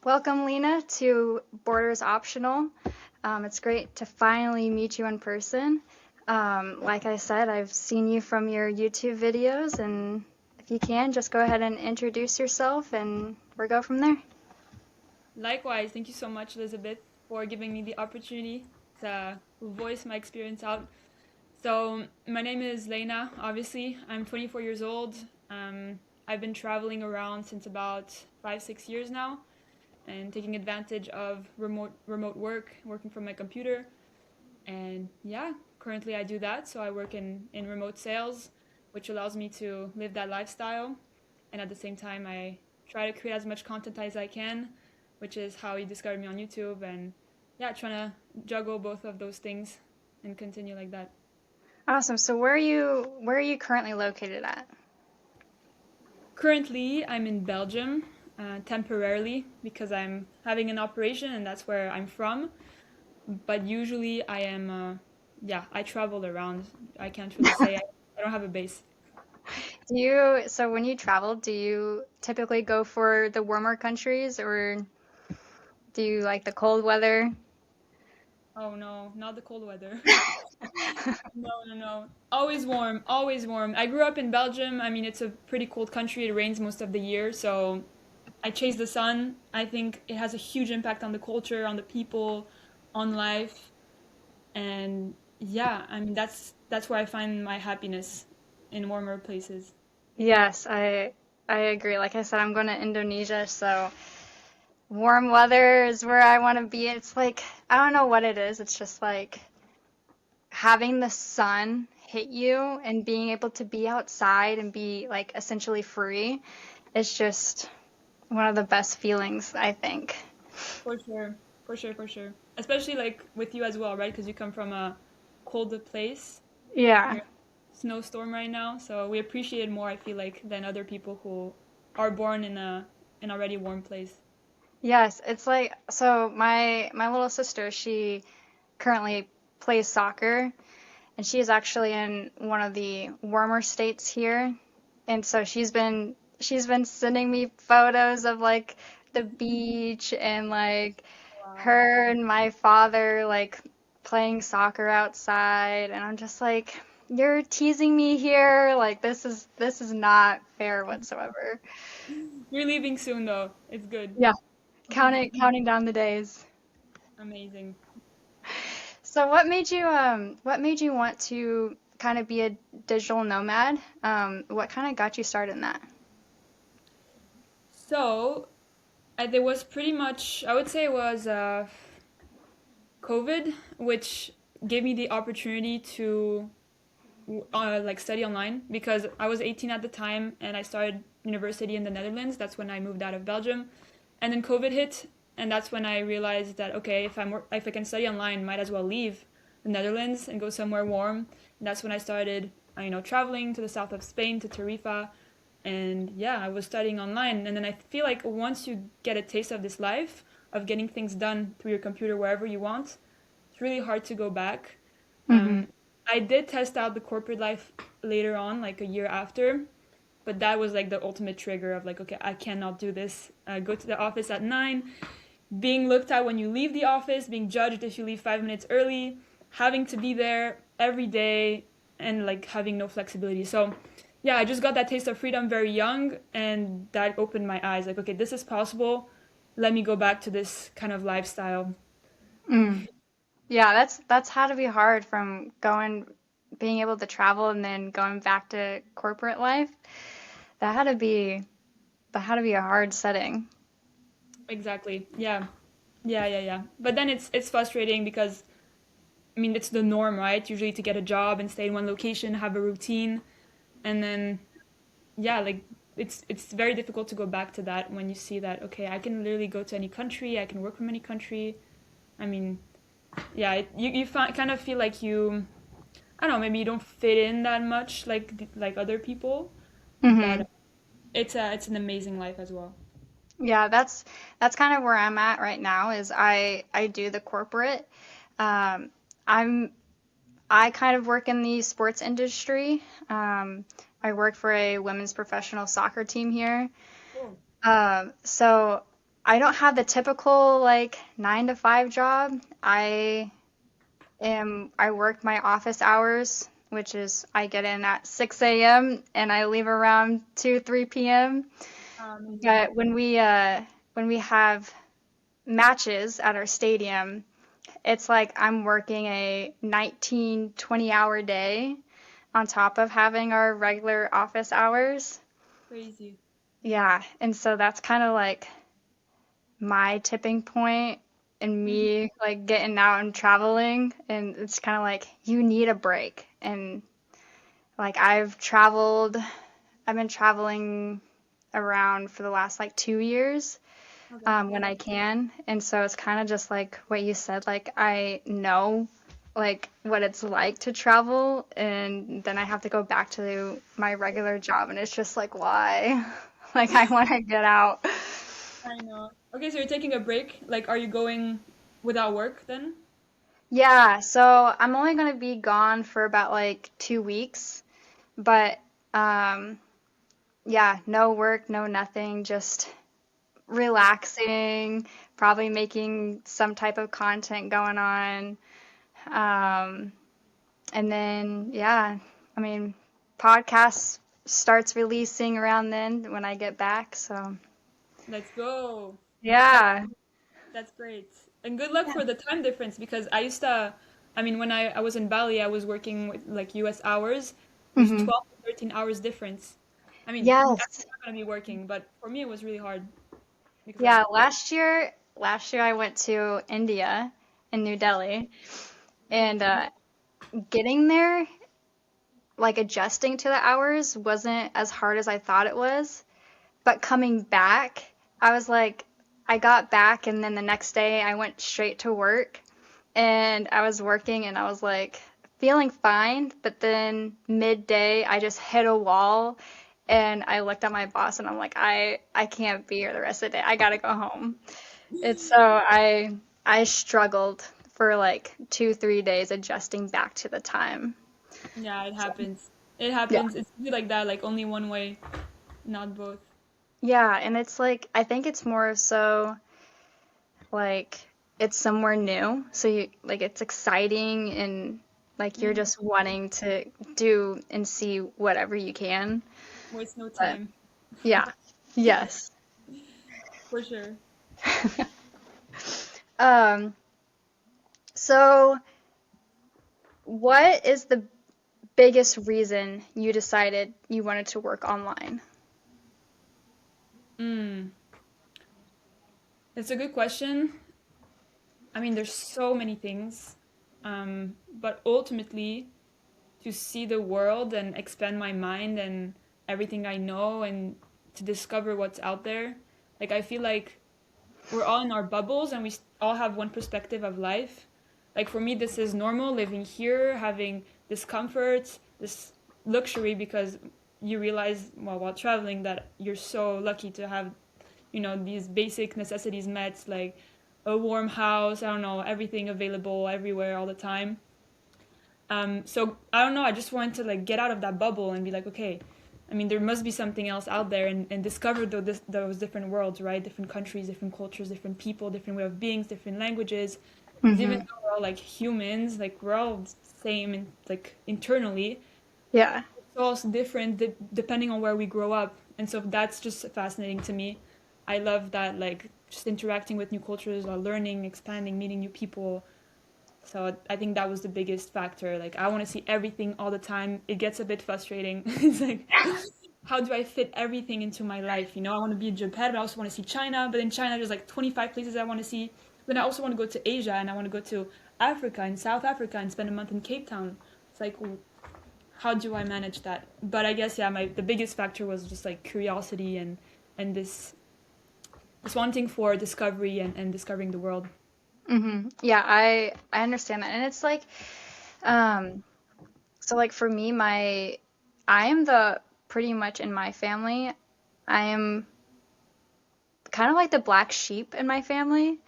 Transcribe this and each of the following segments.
Welcome, Lena, to Borders Optional. It's great to finally meet you in person. Like I said, I've seen you from your YouTube videos, and if you can, just go ahead and introduce yourself, and we'll go from there. Likewise, thank you so much, Elizabeth, for giving me the opportunity to voice my experience out. So, my name is Lena, obviously. I'm 24 years old. I've been traveling around since about 5, 6 years now and taking advantage of remote work, working from my computer. And yeah, currently I do that. So, I work in remote sales, which allows me to live that lifestyle. And at the same time, I try to create as much content as I can, which is how you discovered me on YouTube. And yeah, trying to juggle both of those things and continue like that. Awesome. So where are you currently located at? Currently, I'm in Belgium temporarily because I'm having an operation and that's where I'm from. But usually yeah, I travel around. I can't really say I don't have a base. So when you travel, do you typically go for the warmer countries, or do you like the cold weather? Oh no, not the cold weather. No, no, no. Always warm, always warm. I grew up in Belgium. I mean, it's a pretty cold country. It rains most of the year, so I chase the sun. I think it has a huge impact on the culture, on the people, on life. And yeah, I mean that's where I find my happiness in warmer places. Yes, I agree. Like I said, I'm going to Indonesia, so warm weather is where I want to be. It's like I don't know what it is. It's just like having the sun hit you and being able to be outside and be like essentially free is just one of the best feelings, I think. For sure, for sure, for sure. Especially like with you as well, right? Because you come from a colder place. Yeah. You're in a snowstorm right now, so we appreciate it more, I feel like, than other people who are born in a an already warm place. Yes, it's like so my little sister, she currently plays soccer, and she is actually in one of the warmer states here. And so she's been sending me photos of like the beach and like Wow. her and my father like playing soccer outside, and I'm just like, you're teasing me here. Like this is not fair whatsoever. You're leaving soon though. It's good. Yeah, counting down the days. Amazing. So what made you want to kind of be a digital nomad? What kind of got you started in that? So, there was pretty much, I would say it was COVID, which gave me the opportunity to like study online because I was 18 at the time and I started university in the Netherlands. That's when I moved out of Belgium, and then COVID hit, and that's when I realized that okay, if I can study online, might as well leave the Netherlands and go somewhere warm. And that's when I started, traveling to the south of Spain to Tarifa, and yeah, I was studying online. And then I feel like once you get a taste of this life of getting things done through your computer wherever you want, it's really hard to go back. Hmm. Um, I did test out the corporate life later on, like a year after, but that was like the ultimate trigger of like, okay, I cannot do this. Go to the office at 9, being looked at when you leave the office, being judged if you leave 5 minutes early, having to be there every day, and like having no flexibility. So, yeah, I just got that taste of freedom very young, and that opened my eyes. Like, okay, this is possible. Let me go back to this kind of lifestyle. Mm. Yeah, that's had to be hard from being able to travel and then going back to corporate life. That had to be that had to be a hard setting. Exactly. Yeah. Yeah, yeah, yeah. But then it's frustrating because I mean it's the norm, right? Usually to get a job and stay in one location, have a routine, and then yeah, like it's very difficult to go back to that when you see that okay, I can literally go to any country, I can work from any country. I mean, yeah, kind of feel like I don't know, maybe you don't fit in that much like like other people, Hmm. but it's an amazing life as well. Yeah, that's kind of where I'm at right now is I do the corporate. Um, I'm I kind of work in the sports industry. I work for a women's professional soccer team here. Cool. So I don't have the typical like 9 to 5 job. I work my office hours, which is I get in at 6 a.m. and I leave around 2, 3 p.m. Amazing. But when we have matches at our stadium, it's like I'm working a 19, 20 hour day on top of having our regular office hours. Crazy. Yeah, and so that's kind of like my tipping point and Mhm. me like getting out and traveling, and it's kind of like you need a break. And like I've been traveling around for the last like 2 years, Okay. when I can. And so it's kind of just like what you said, like I know like what it's like to travel, and then I have to go back to my regular job, and it's just like why? Like I want to get out. I know. Okay, so you're taking a break. Like, are you going without work then? Yeah, so I'm only going to be gone for about like 2 weeks, but um yeah, no work, no nothing, just relaxing, probably making some type of content going on. Um, and then, yeah, I mean, podcast starts releasing around then when I get back. So, Let's go. yeah. That's great. And good luck for the time difference because I used to, I mean, when I was in Bali, I was working with like US hours. There's Hmm. 12 to 13 hours difference. I mean, I'm Yes. not gonna be working, but for me it was really hard because of Yeah, last year I went to India in New Delhi, and getting there, like adjusting to the hours wasn't as hard as I thought it was. But coming back, I was like, I got back, and then the next day I went straight to work, and I was working, and I was like feeling fine. But then midday, I just hit a wall, and I looked at my boss, and I'm like, I can't be here the rest of the day. I gotta go home. It's so I struggled for like 2, 3 days adjusting back to the time. yeah, it So, happens. It yeah. happens. It's really like that, like only one way, not both. Yeah, and it's like I think it's more so like it's somewhere new, so you like it's exciting, and like you're Mhm. just wanting to do and see whatever you can. Waste no But time, yeah, yes. for sure. Um, so what is the biggest reason you decided you wanted to work online? Mm. It's a good question. I mean, there's so many things, but ultimately, to see the world and expand my mind and everything I know and to discover what's out there. Like, I feel like we're all in our bubbles and all have one perspective of life. Like, for me, this is normal living here, having this comfort, this luxury, because you realize, well, while traveling, that you're so lucky to have, these basic necessities met, like a warm house, I don't know, everything available everywhere all the time. So I don't know. I just wanted to like get out of that bubble and be like, okay, I mean, there must be something else out there, and discover those different worlds, right? Different countries, different cultures, different people, different way of beings, different languages. Because even Hmm. though we're all like humans, like we're all the same and like internally, Yeah. it's all different depending on where we grow up. And so that's just fascinating to me. I love that, like just interacting with new cultures, or learning, expanding, meeting new people. So I think that was the biggest factor. Like I want to see everything all the time. It gets a bit frustrating. It's like, how do I fit everything into my life? I want to be in Japan, but I also want to see China. But in China, there's like 25 places I want to see. Then I also want to go to Asia, and I want to go to Africa and South Africa and spend a month in Cape Town. It's like, how do I manage that? But I guess, yeah, the biggest factor was just like curiosity and this wanting for discovery and discovering the world. Hmm. Yeah, I understand that. And it's like um so like for me, I am the pretty much in my family, I am kind of like the black sheep in my family.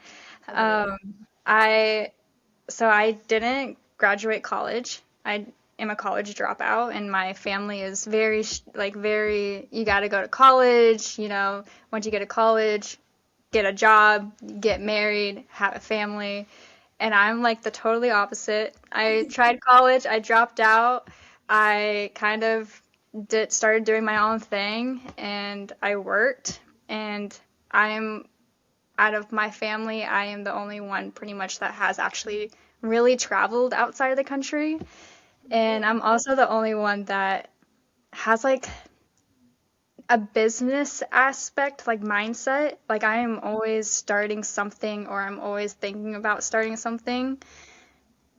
Okay. Um, I so I didn't graduate college. I am a college dropout, and my family is very very, you got to go to college. Once you get to college, get a job, get married, have a family. And I'm like the totally opposite. I tried college, I dropped out. I kind of started doing my own thing, and I worked. And I'm out of my family, I am the only one pretty much that has actually really traveled outside of the country. And I'm also the only one that has like a business aspect, like mindset. Like I am always starting something, or I'm always thinking about starting something.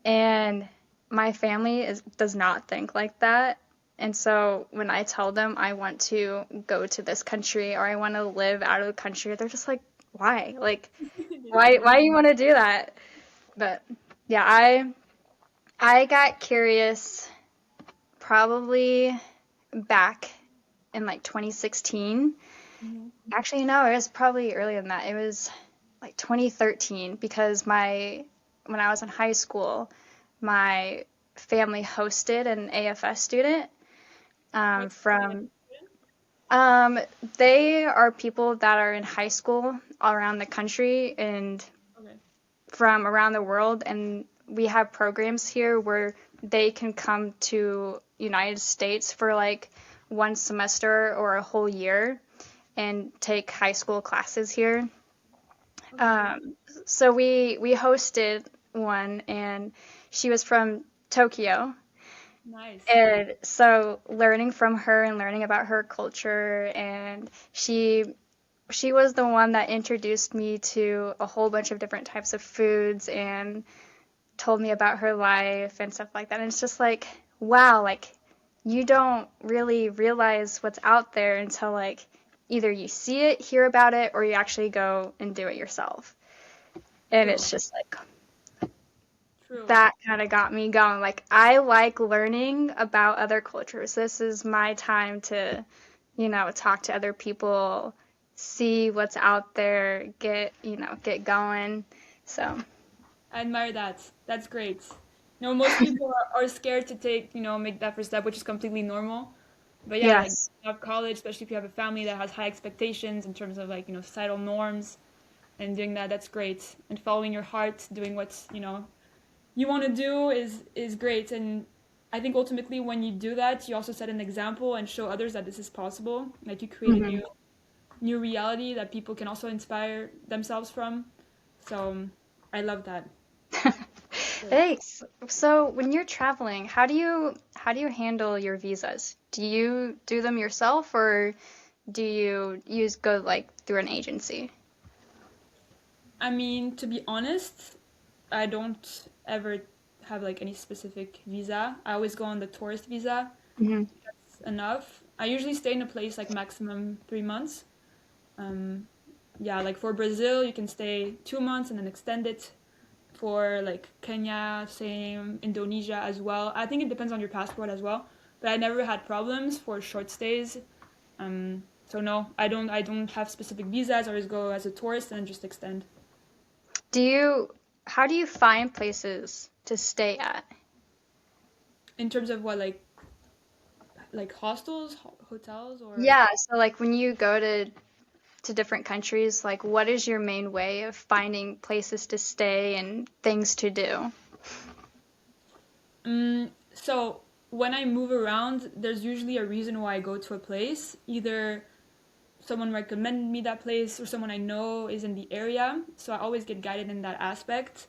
And my family does not think like that. And so when I tell them I want to go to this country or I want to live out of the country, they're just like, why? Like, Yeah. why do you want to do that? But yeah, I got curious probably back in like 2016. Mhm. Actually, no, it was probably earlier than that. It was like 2013 because when I was in high school, my family hosted an AFS student What kind of from student? um, they are people that are in high school all around the country and Okay. from around the world, and we have programs here where they can come to United States for like one semester or a whole year and take high school classes here. Okay. Um, so we hosted one, and she was from Tokyo. Nice. And so learning from her and learning about her culture, and she was the one that introduced me to a whole bunch of different types of foods and told me about her life and stuff like that. And it's just like, wow, like you don't really realize what's out there until like either you see it, hear about it, or you actually go and do it yourself. And True. it's just like True. that kind of got me going. Like I like learning about other cultures. This is my time to, talk to other people, see what's out there, get going. So, I admire that. That's great. Most people are scared to take, make that first step, which is completely normal. But yeah, like yes. you have college, especially if you have a family that has high expectations in terms of like, societal norms and doing that, that's great. And following your heart, doing what's, you want to do is great. And I think ultimately when you do that, you also set an example and show others that this is possible. Like you create a Hmm. new reality that people can also inspire themselves from. So I love that. Great. Thanks. So when you're traveling, how do you handle your visas? Do you do them yourself, or do you use go like through an agency? I mean, to be honest, I don't ever have like any specific visa. I always go on the tourist visa. Hmm. It's enough. I usually stay in a place like maximum 3 months. Um, yeah, like for Brazil, you can stay 2 months and then extend it. For like Kenya, same, Indonesia as well. I think it depends on your passport as well. But I never had problems for short stays. So no, I don't have specific visas. I always go as a tourist and just extend. Do you, how do you find places to stay at? In terms of what, like hostels, hotels, or Yeah, so like when you go to different countries, like what is your main way of finding places to stay and things to do? so when I move around, there's usually a reason why I go to a place. Either someone recommended me that place or someone I know is in the area. So I always get guided in that aspect.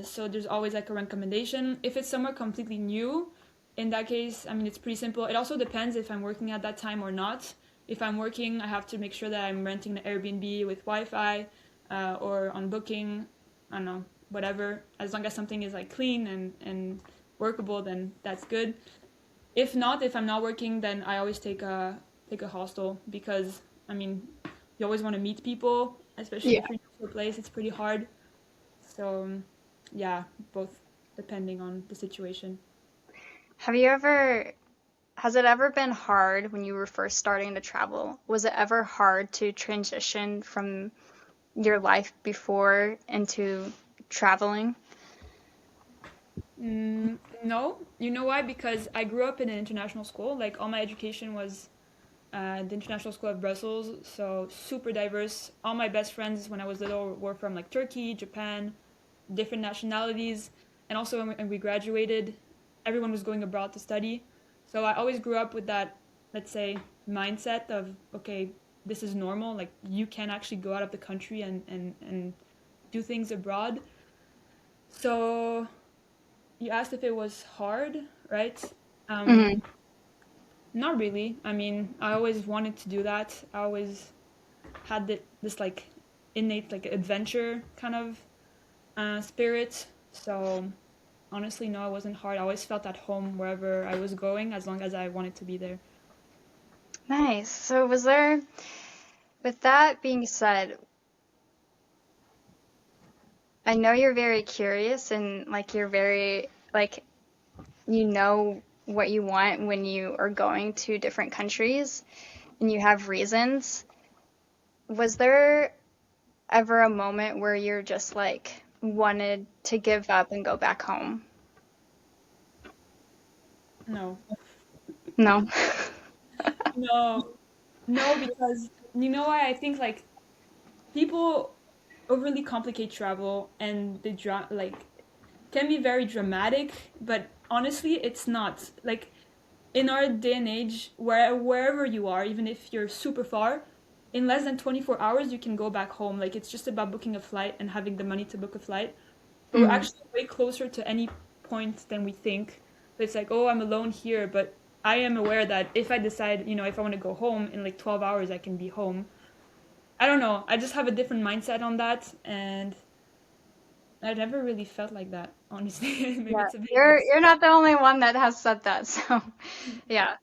So there's always like a recommendation. If it's somewhere completely new, in that case, I mean, it's pretty simple. It also depends if I'm working at that time or not. If I'm working, I have to make sure that I'm renting an Airbnb with Wi-Fi or on Booking. I don't know, whatever. As long as something is like clean and workable, then that's good. If not, if I'm not working, then I always take a hostel because I mean, you always want to meet people, especially Yeah. if you're new to a place. It's pretty hard. So, yeah, both depending on the situation. Have you ever, has it ever been hard when you were first starting to travel? Was it ever hard to transition from your life before into traveling? No, You know why? Because I grew up in an international school. Like all my education was the International School of Brussels, so super diverse. All my best friends when I was little were from like Turkey, Japan, different nationalities, and also when we graduated, everyone was going abroad to study. So I always grew up with that, let's say, mindset of okay, this is normal. Like you can actually go out of the country and do things abroad. So you asked if it was hard, right? Um, Hmm. Not really. I mean, I always wanted to do that. I always had this like innate like adventure kind of spirit. So honestly, no, it wasn't hard. I always felt at home wherever I was going as long as I wanted to be there. Nice. So was there, with that being said, I know you're very curious and like you're very like you know what you want when you are going to different countries and you have reasons. Was there ever a moment where you're just like wanted to give up and go back home? No, No. no, no, because you know why I think like people overly complicate travel and like can be very dramatic, but honestly, it's not. Like in our day and age, wherever you are, even if you're super far, in less than 24 hours you can go back home. Like it's just about booking a flight and having the money to book a flight. So we're Mm. actually way closer to any point than we think. So it's like, oh, I'm alone here, but I am aware that if I decide, if I want to go home in like 12 hours, I can be home. I don't know. I just have a different mindset on that, and I never really felt like that, honestly. Maybe Yeah, it's a bit of you're not the only one that has said that. So, yeah.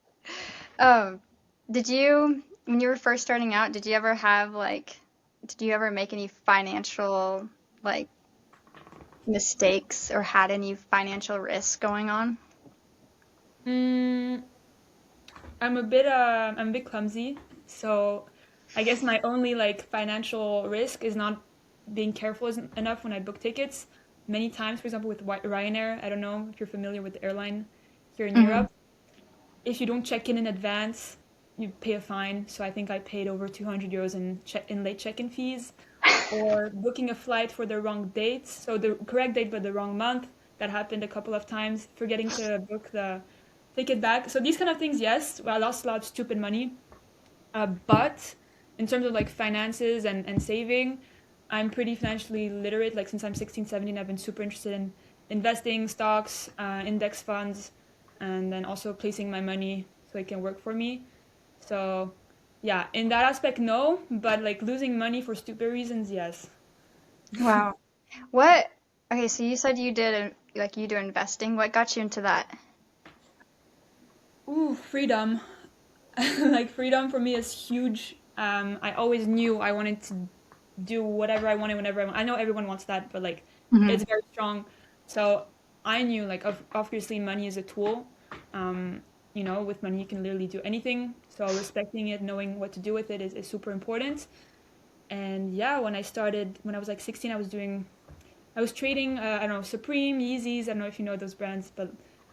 Um, did you, when you were first starting out, did you ever have like, did you ever make any financial like mistakes or had any financial risks going on? Mm, I'm a bit clumsy, so I guess my only like financial risk is not being careful enough when I book tickets. Many times, for example, with Ryanair, I don't know if you're familiar with the airline here in Hmm. Europe. If you don't check in advance, you pay a fine. So I think I paid over 200 euros in late check-in fees, or booking a flight for the wrong date, so the correct date but the wrong month. That happened a couple of times. Forgetting to book the ticket back. So these kind of things, yes, I lost a lot of stupid money. But in terms of like finances and saving, I'm pretty financially literate. Like since I'm 16, 17, I've been super interested in investing, stocks, index funds, and then also placing my money so it can work for me. So yeah, in that aspect, no, but like losing money for stupid reasons, yes. Wow. What? Okay, so you said you did like you do investing. What got you into that? Ooh, freedom. Like freedom for me is huge. I always knew I wanted to do whatever I wanted whenever I want. I know everyone wants that, but like Hmm. it's very strong. So I knew like obviously money is a tool. Um, with money you can literally do anything. So respecting it, knowing what to do with it is super important. And yeah, when I was like 16, I was trading, I don't know, Supreme, Yeezys. I don't know if you know those brands, but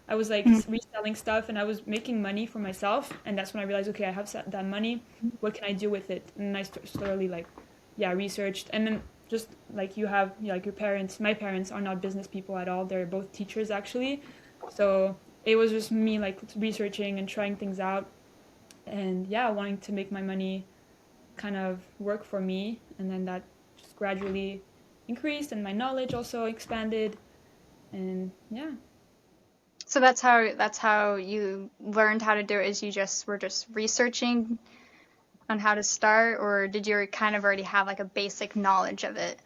I was like reselling stuff and I was making money for myself. And that's when I realized, okay, I have that money. What can I do with it? And I slowly like, yeah, researched. And then just like you have, like your parents, my parents are not business people at all. They're both teachers actually. So it was just me like researching and trying things out. And yeah, wanting to make my money kind of work for me. And then that just gradually increased and my knowledge also expanded. And yeah. So that's how you learned how to do it, is you just were just researching on how to start, or did you kind of already have like a basic knowledge of it?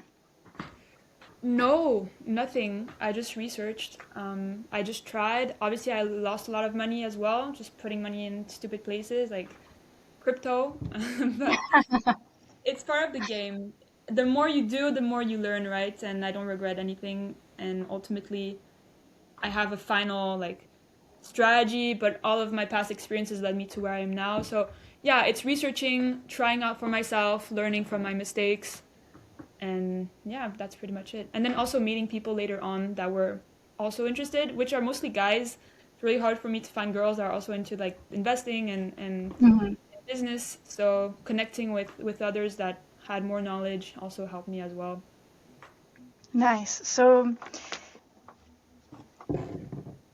No, nothing. I just researched. I just tried. Obviously, I lost a lot of money as well, just putting money in stupid places like crypto. But it's part of the game. The more you do, the more you learn, right? And I don't regret anything. And ultimately, I have a final like strategy, but all of my past experiences led me to where I am now. So yeah, it's researching, trying out for myself, learning from my mistakes, and yeah, that's pretty much it. And then also meeting people later on that were also interested, which are mostly guys it's really hard for me to find girls that are also into like investing and Hmm. business. So connecting with others that had more knowledge also helped me as well. Nice. So,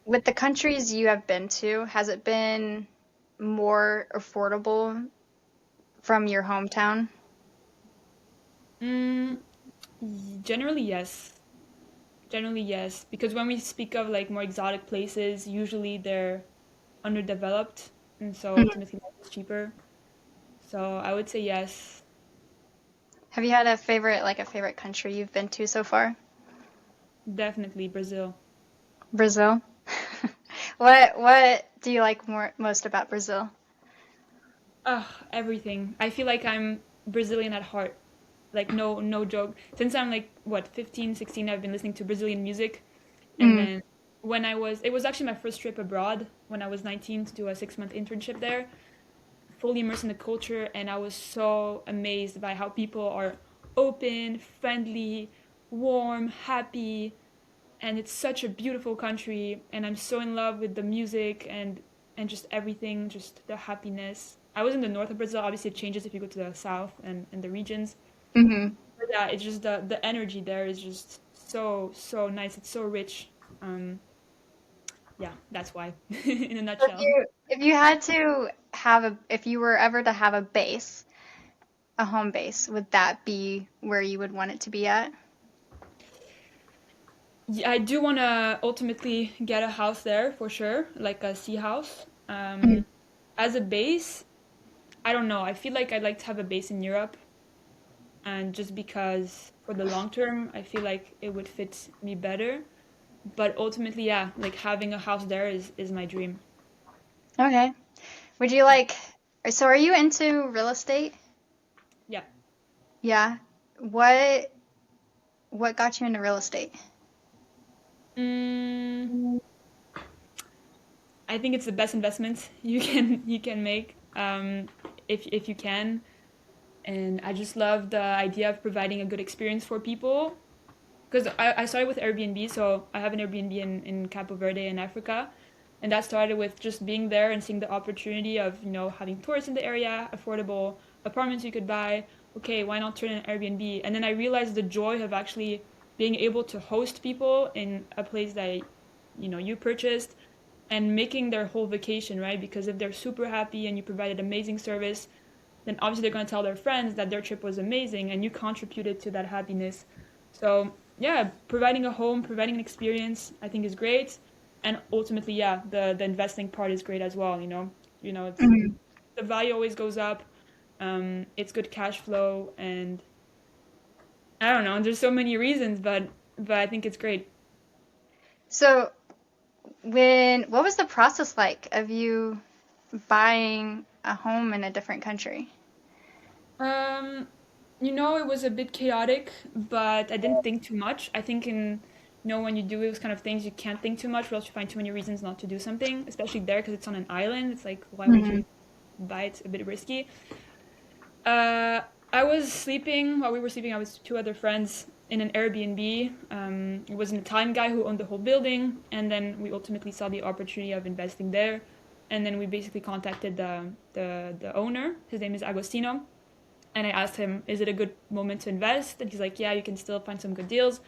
with the countries you have been to, has it been more affordable from your hometown? Mm, generally, yes. Generally, yes. Because when we speak of like more exotic places, usually they're underdeveloped, and so Mhm. ultimately life is cheaper. So I would say yes, Have you had a favorite, like a favorite country you've been to so far? definitely Brazil. Brazil? What do you like most about Brazil? Everything. I feel like I'm Brazilian at heart. Like no joke. Since I'm like what 15, 16, I've been listening to Brazilian music. And Mm. then it was actually my first trip abroad when I was 19 to do a 6-month internship there, fully immersed in the culture, and I was so amazed by how people are open, friendly, warm, happy, and it's such a beautiful country, and I'm so in love with the music and just everything, just the happiness. I was in the north of Brazil. Obviously, it changes if you go to the south and the regions. Hmm. But yeah, it's just the energy there is just so nice. It's so rich. Um, yeah, that's why, in a So nutshell. if you had to have if you were ever to have a base, a home base, would that be where you would want it to be at? Yeah, I do want to ultimately get a house there for sure, like a sea house. Mhm. As a base, I don't know. I feel like I'd like to have a base in Europe, and just because for the long term, I feel like it would fit me better. But ultimately, yeah, like having a house there is my dream. Okay. Would you like, so are you into real estate? Yeah. Yeah. What what got you into real estate? Mm, I think it's the best investment you can make if you can. And I just love the idea of providing a good experience for people. Because I started with Airbnb, so I have an Airbnb in Capo Verde in Africa. And that started with just being there and seeing the opportunity of, having tourists in the area, affordable apartments you could buy. Okay, why not turn an Airbnb? And then I realized the joy of actually being able to host people in a place that, you purchased and making their whole vacation, right? Because if they're super happy and you provided amazing service, then obviously they're going to tell their friends that their trip was amazing and you contributed to that happiness. So, yeah, providing a home, providing an experience, I think is great. And ultimately, yeah, the investing part is great as well, it's Mhm. the value always goes up. It's good cash flow and I don't know, there's so many reasons, but I think it's great. So what was the process like of you buying a home in a different country? Um, it was a bit chaotic, but I didn't think too much. I think when you do those kind of things, you can't think too much, or else you find too many reasons not to do something, especially there because it's on an island. It's like, why would Hmm. you buy it? A bit risky. Uh, I was sleeping while we were sleeping. I was with two other friends in an Airbnb. It was an Italian guy who owned the whole building, and then we ultimately saw the opportunity of investing there, and then we basically contacted the owner. His name is Agostino, and I asked him, "Is it a good moment to invest?" And he's like, "Yeah, you can still find some good deals."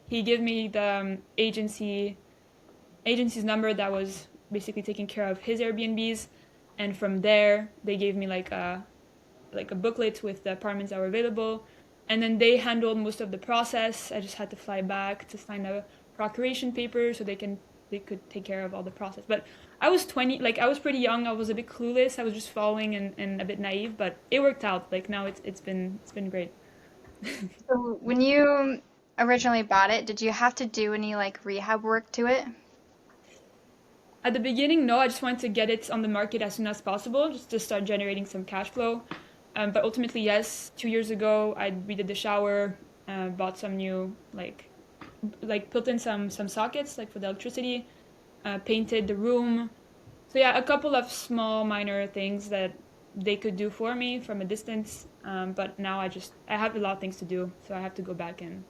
He gave me the agency's number that was basically taking care of his Airbnbs, and from there they gave me like a booklet with the apartments that were available, and then they handled most of the process. I just had to fly back to sign a procuration paper so they could take care of all the process. But I was 20, like I was pretty young. I was a bit clueless. I was just following and a bit naive, but it worked out. Like now it's been great. So when you originally bought it, did you have to do any like rehab work to it? At the beginning, no, I just wanted to get it on the market as soon as possible, just to start generating some cash flow. But ultimately, yes, 2 years ago, I redid the shower, bought some new like put in some sockets like for the electricity, painted the room. So yeah, a couple of small minor things that they could do for me from a distance. But now I have a lot of things to do, so I have to go back and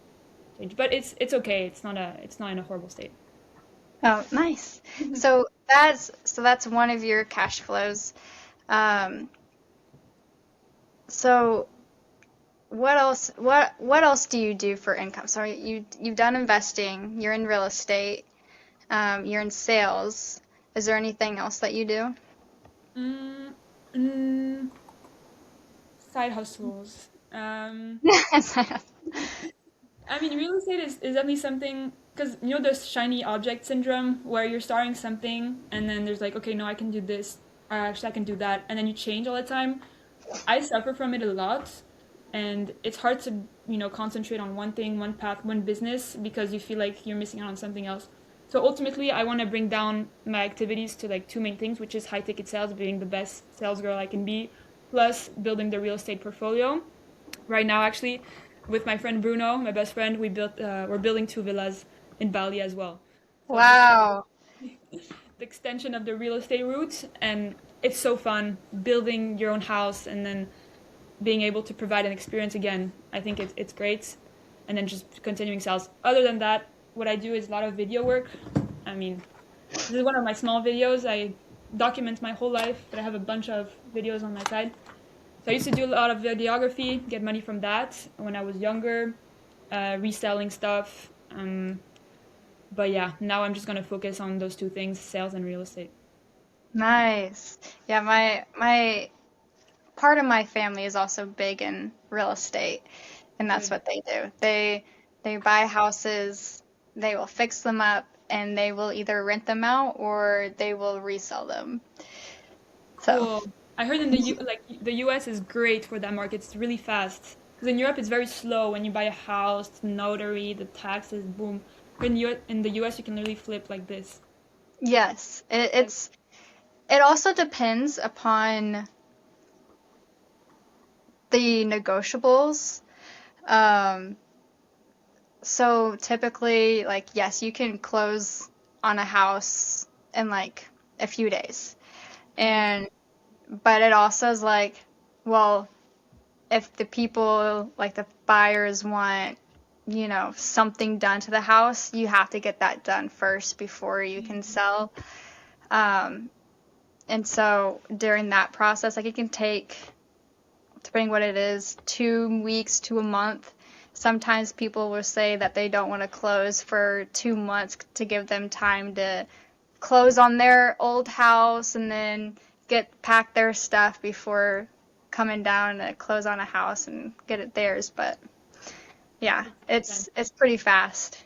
change. But it's okay. It's not in a horrible state. Oh, nice. So that's one of your cash flows. Um, so what else do you do for income? So you've done investing, you're in real estate, you're in sales. Is there anything else that you do? Mm, mm, Side hustles. I mean, real estate is definitely something because you know there's shiny object syndrome where you're starting something and then there's like, okay, no, I can do this, or actually I can do that, and then you change all the time. I suffer from it a lot, and it's hard to concentrate on one thing, one path, one business because you feel like you're missing out on something else. So ultimately, I want to bring down my activities to like two main things, which is high ticket sales, being the best sales girl I can be, plus building the real estate portfolio. Right now, actually, with my friend Bruno, my best friend, we're building two villas in Bali as well. So it's just Wow. the extension of the real estate route, and it's so fun building your own house and then being able to provide an experience again. I think it's great, and then just continuing sales. Other than that, what I do is a lot of video work. I mean, this is one of my small videos. I document my whole life, but I have a bunch of videos on my side. So I used to do a lot of videography, get money from that when I was younger, reselling stuff. But yeah, now I'm just gonna focus on those two things, sales and real estate. Nice. Yeah, my part of my family is also big in real estate, and that's Good. what they do. They buy houses, they will fix them up, and they will either rent them out or they will resell them. So, Cool. I heard like the US is great for that market. It's really fast. Because in Europe it's very slow. When you buy a house, the notary, the taxes, boom. But in the US you can literally flip like this. yes, Like, it also depends upon the negotiables. Um, so typically, like, yes, you can close on a house in like a few days. nice. And but it also is like, well, if the people, like the buyers want, something done to the house, you have to get that done first before you can sell. Um, and so during that process, like it can take, depending what it is, 2 weeks to a month. Sometimes people will say that they don't want to close for 2 months to give them time to close on their old house and then get pack their stuff before coming down to close on a house and get it theirs. But yeah, Makes sense. it's pretty fast.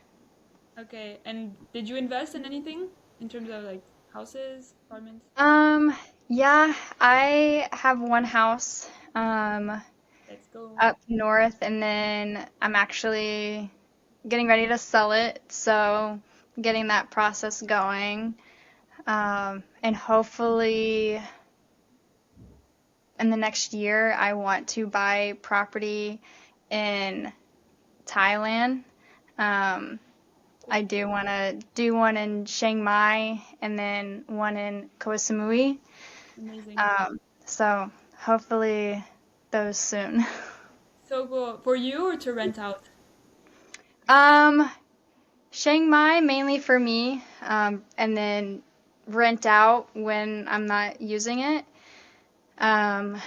Okay. And did you invest in anything in terms of like houses, apartments? Um, yeah, I have one house Let's go. up north, and then I'm actually getting ready to sell it, so getting that process going. And hopefully in the next year, I want to buy property in Thailand. Um, I Cool. do want to do one in Chiang Mai and then one in Koh Samui. Amazing. So hopefully those soon. So cool. For you or to rent out? Um, Chiang Mai mainly for me, and then rent out when I'm not using it. Um,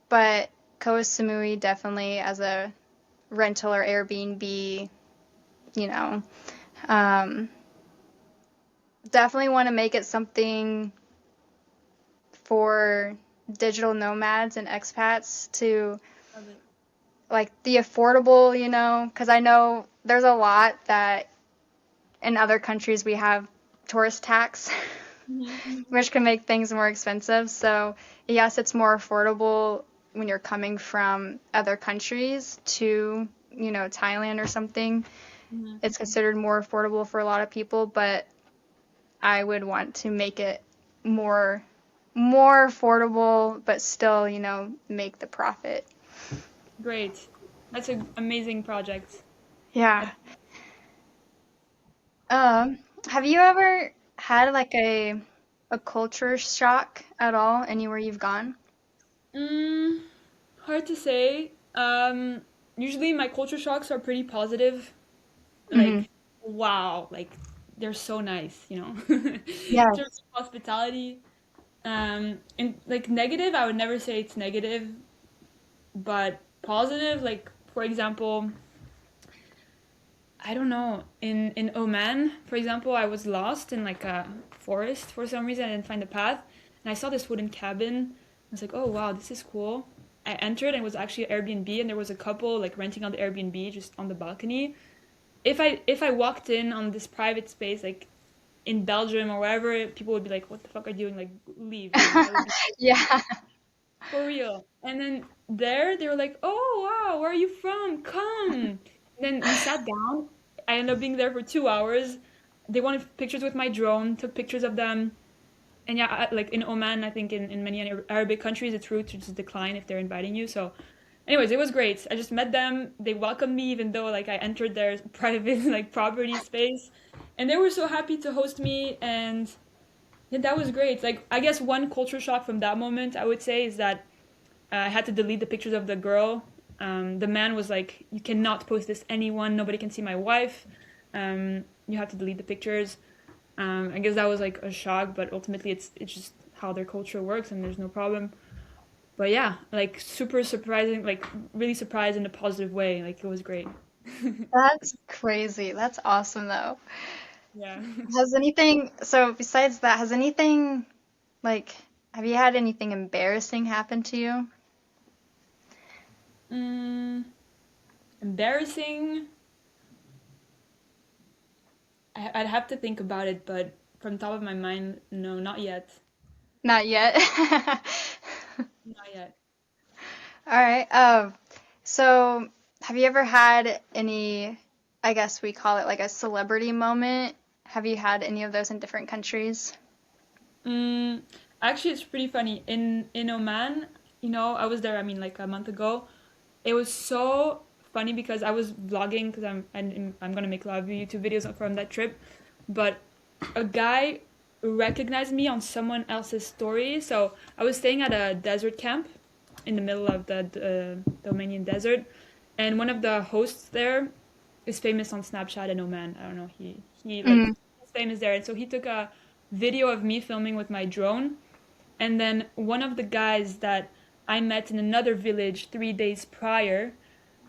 but Koh Samui definitely as a rental or Airbnb, you know. Um, definitely want to make it something for digital nomads and expats to Love it. like the affordable, because I know there's a lot that in other countries we have tourist tax, Mhm. which can make things more expensive. So, yes, it's more affordable when you're coming from other countries to, Thailand or something. Mhm. It's considered more affordable for a lot of people, but I would want to make it more more affordable, but still, make the profit. Great. That's an amazing project. Yeah. Um, have you ever had like a culture shock at all anywhere you've gone? Mm, Hard to say. Usually my culture shocks are pretty positive. Hmm. Like, wow, like they're so nice, in terms Yes. of hospitality. And like negative, I would never say it's negative, but positive, like for example, I don't know, in Oman, for example, I was lost in like a forest for some reason. I didn't find the path, and I saw this wooden cabin. I was like, oh wow, this is cool. I entered and it was actually an Airbnb, and there was a couple like renting on the Airbnb just on the balcony. If I walked in on this private space like in Belgium or wherever, people would be like, "What the fuck are you doing? Like, leave!" That would be Yeah. for real. And then there, they were like, "Oh wow, where are you from? Come." And then we sat down. I ended up being there for 2 hours. They wanted pictures with my drone. Took pictures of them. And yeah, like in Oman, I think in many Arabic countries, it's rude to just decline if they're inviting you. So, anyways, it was great. I just met them. They welcomed me, even though like I entered their private like property space, and they were so happy to host me. And yeah, that was great. Like I guess one culture shock from that moment, I would say, is that I had to delete the pictures of the girl. The man was like, "You cannot post this anyone. Nobody can see my wife. You have to delete the pictures." I guess that was like a shock, but ultimately it's just how their culture works, and there's no problem. But yeah, like super surprising, like really surprised in a positive way. Like it was great. That's crazy. That's awesome though. Yeah. Has anything, so besides that, has anything like, have you had anything embarrassing happen to you? mm, Embarrassing. I'd have to think about it, but from top of my mind, no, not yet. Not yet. Not yet. All right. So have you ever had any, I guess we call it like a celebrity moment? Have you had any of those in different countries? Mm, Actually, it's pretty funny. In Oman, I was there. I mean, like a month ago. It was so funny because I was vlogging because I'm gonna make a lot of YouTube videos from that trip. But a guy recognized me on someone else's story. So I was staying at a desert camp in the middle of the Romanian desert, and one of the hosts there is famous on Snapchat and Oman. I don't know. He like Mm. he's famous there, and so he took a video of me filming with my drone, and then one of the guys that I met in another village 3 days prior,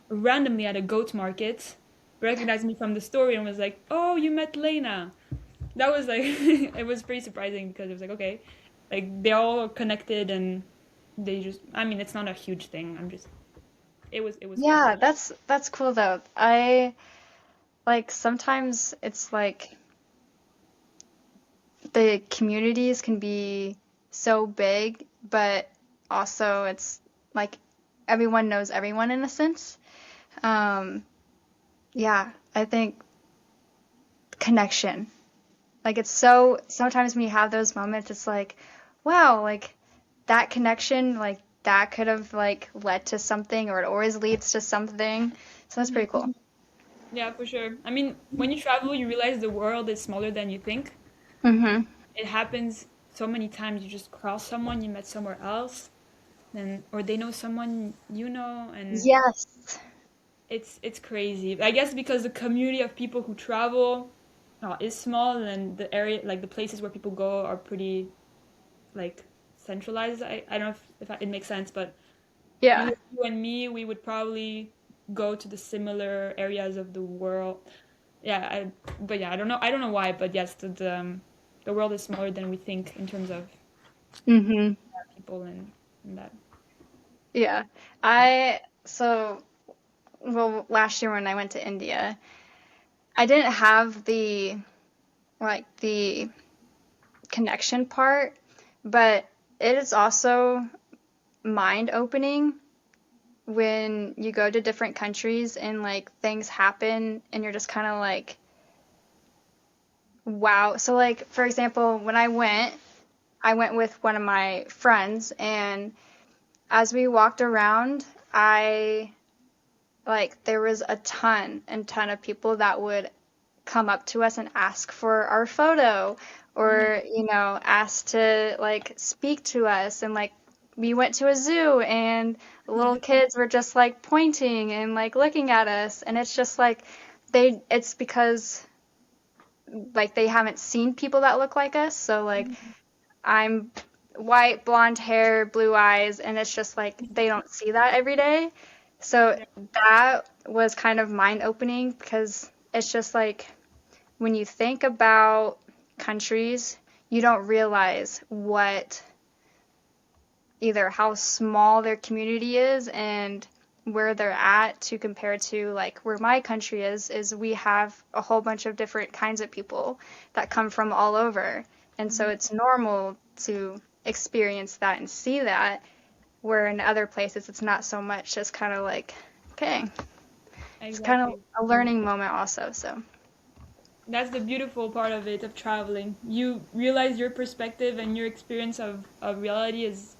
randomly at a goat market, recognized me from the story and was like, "Oh, you met Lena." That was like it was pretty surprising because it was like, okay, like they're all connected and they just I mean, it's not a huge thing. It was fun. Yeah, that's cool though. I like sometimes it's like the communities can be so big, but also it's like everyone knows everyone in a sense. Um, yeah, I think connection. Like it's so sometimes when you have those moments, it's like, wow, like that connection, like that could have like led to something, or it always leads to something. So that's pretty Mhm. cool. Yeah, for sure. I mean, when you travel, you realize the world is smaller than you think. Mm-hmm. It happens so many times. You just cross someone you met somewhere else, then or they know someone and Yes. it's crazy. I guess because the community of people who travel is small, and the area, like the places where people go, are pretty like centralized. I don't know if it makes sense, but Yeah. you and me, we would probably go to the similar areas of the world. Yeah, but yeah, I don't know why, but yes, the world is smaller than we think in terms of Mm-hmm. people and that. Yeah. I so well last year when I went to India, I didn't have the connection part, but it is also mind opening when you go to different countries and like things happen and you're just kind of like, wow. So like for example, when I went with one of my friends, and as we walked around, I like there was a ton of people that would come up to us and ask for our photo, Mhm. or ask to like speak to us, and like we went to a zoo and little kids were just like pointing and like looking at us, and it's just like it's because like they haven't seen people that look like us. So like Mhm. I'm white, blonde hair, blue eyes, and it's just like they don't see that every day. So Yeah, that was kind of mind opening because it's just like when you think about countries, you don't realize what either how small their community is and where they're at to compare to like where my country is we have a whole bunch of different kinds of people that come from all over. And so mhm, it's normal to experience that and see that, where in other places it's not so much. It's kind of like, okay, it's kind of exactly. a learning moment also. So, That's the beautiful part of it, of traveling. You realize your perspective and your experience of reality is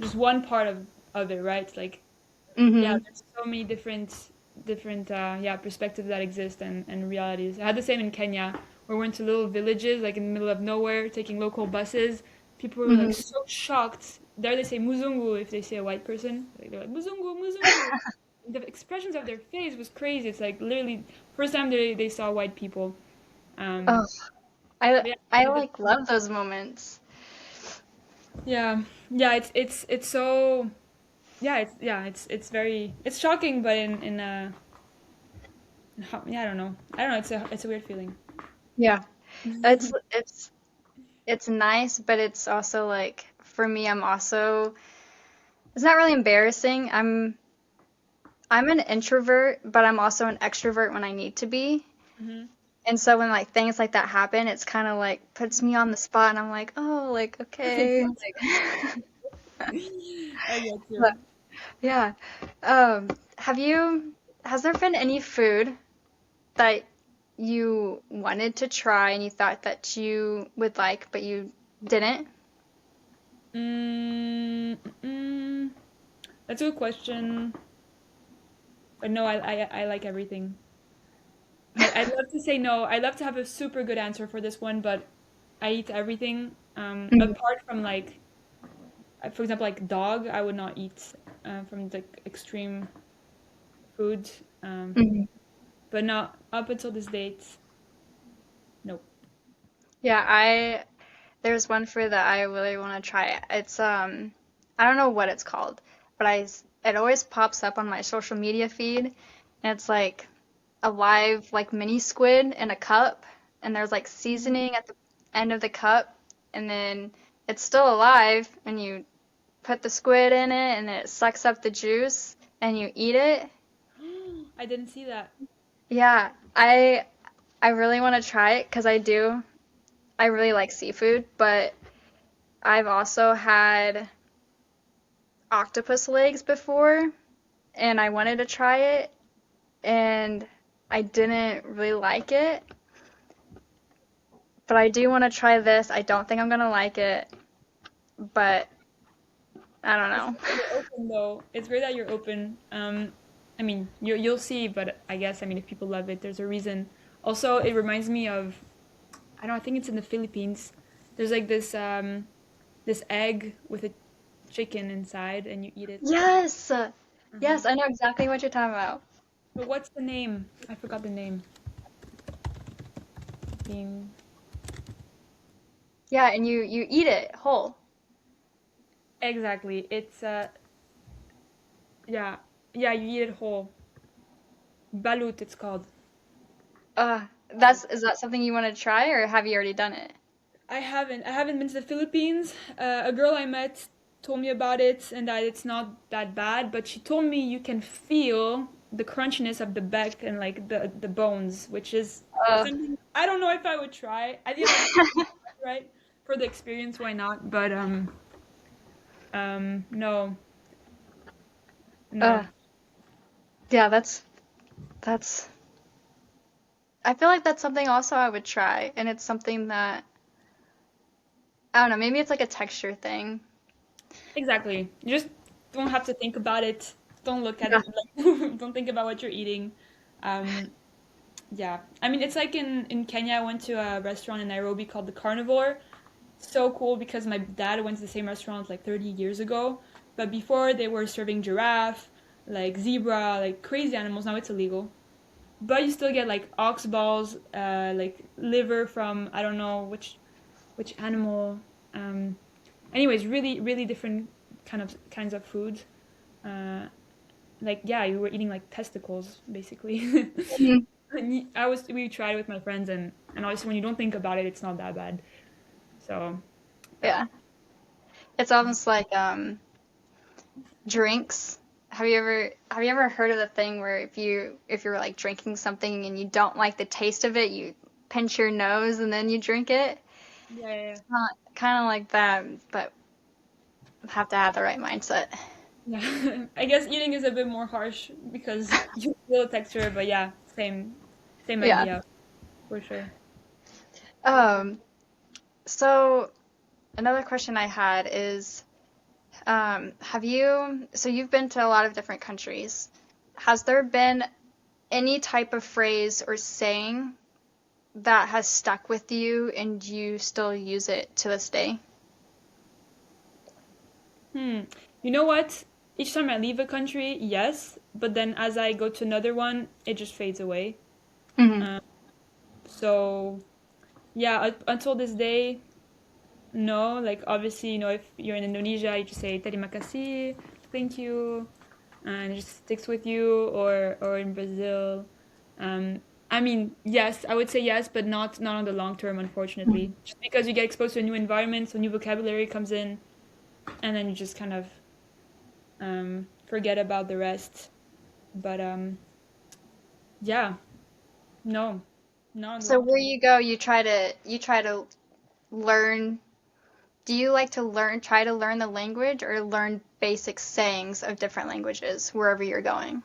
just one part of it, right? Like, yeah, hmm there's so many different yeah, perspectives that exist and realities. I had the same in Kenya, where we went to little villages, like in the middle of nowhere, taking local buses. People were like hmm so shocked. There they say muzungu if they see a white person. Like, they're like muzungu, muzungu. The expressions of their face was crazy. It's like literally first time they saw white people. Oh, Um, I but I yeah, like love those moments. yeah, yeah. It's so yeah. It's very it's shocking, but in a yeah. I don't know. It's a weird feeling. Yeah. It's nice, but it's also like for me, I'm also it's not really embarrassing. I'm an introvert, but I'm also an extrovert when I need to be. Hmm. And so when like things like that happen, it's kind of like puts me on the spot, and I'm like, oh, like I okay, get like you. I get but, you. yeah. Have you? Has there been any food that you wanted to try and you thought that you would like, but you didn't? Mm. That's a good question. But no, I like everything. I'd love to say no. I'd love to have a super good answer for this one, but I eat everything. Mhm, Apart from like, for example, like dog, I would not eat from the extreme food. Um, mhm. but not up until this date. Nope. Yeah, there's one fruit that I really want to try. It's I don't know what it's called, but it always pops up on my social media feed, and it's like a live like mini squid in a cup, and there's like seasoning at the end of the cup, and then it's still alive, and you put the squid in it, and it sucks up the juice, and you eat it. I didn't see that. Yeah, I really want to try it because I really like seafood, but I've also had octopus legs before, and I wanted to try it, and I didn't really like it. But I do want to try this. I don't think I'm gonna like it, but I don't It's know. great that you're open though. It's great that you're open. I mean, you'll see, but I guess I mean if people love it, there's a reason. Also, it reminds me of I don't know, I think it's in the Philippines. There's like this egg with a chicken inside and you eat it. Yes, Uh-huh. yes, I know exactly what you're talking about. But what's the name? I forgot the name. Being Yeah, and you eat it whole. exactly. It's yeah. Yeah, you eat it whole. Balut it's called. That's is that something you want to try, or have you already done it? I haven't been to the Philippines. A girl I met told me about it and that it's not that bad, but she told me you can feel the crunchiness of the back and like the bones, which is Uh, something I don't know if I would try. I think like right for the experience, why not? But no, uh, no. yeah, that's. I feel like that's something also I would try, and it's something that I don't know. Maybe it's like a texture thing. Exactly. You just don't have to think about it. Don't look at Yeah. it. Like, don't think about what you're eating. Um, yeah. I mean, it's like in Kenya, I went to a restaurant in Nairobi called the Carnivore. So cool because my dad went to the same restaurant like 30 years ago. But before they were serving giraffe, like zebra, like crazy animals. Now it's illegal. but you still get like ox balls, like liver from I don't know which animal. Um, Anyways, really really different kinds of food. Uh, like yeah, you were eating like testicles basically. Mhm. We tried it with my friends, and obviously when you don't think about it, it's not that bad. So yeah. Yeah. It's almost like drinks. Have you ever heard of the thing where if you're like drinking something and you don't like the taste of it, you pinch your nose and then you drink it? Yeah, yeah, Not kind of like that, but have to have the right mindset. yeah. Yeah. I guess eating is a bit more harsh because you feel the texture, but yeah, same Yeah. idea for sure. Um, so another question I had is, so you've been to a lot of different countries. Has there been any type of phrase or saying that has stuck with you and you still use it to this day? Hmm. You know what? Each time I leave a country, yes, but then as I go to another one, it just fades away. Hmm. Um, so yeah, until this day, no. Like obviously, if you're in Indonesia, you just say terima kasih, thank you, and it just sticks with you. Or in Brazil, um, I mean, yes, I would say yes, but not on the long term, unfortunately. Just because you get exposed to a new environment, so new vocabulary comes in, and then you just kind of forget about the rest. But yeah, no, not in the So long where term. you go, you try to learn. Do you like to try to learn the language or learn basic sayings of different languages wherever you're going?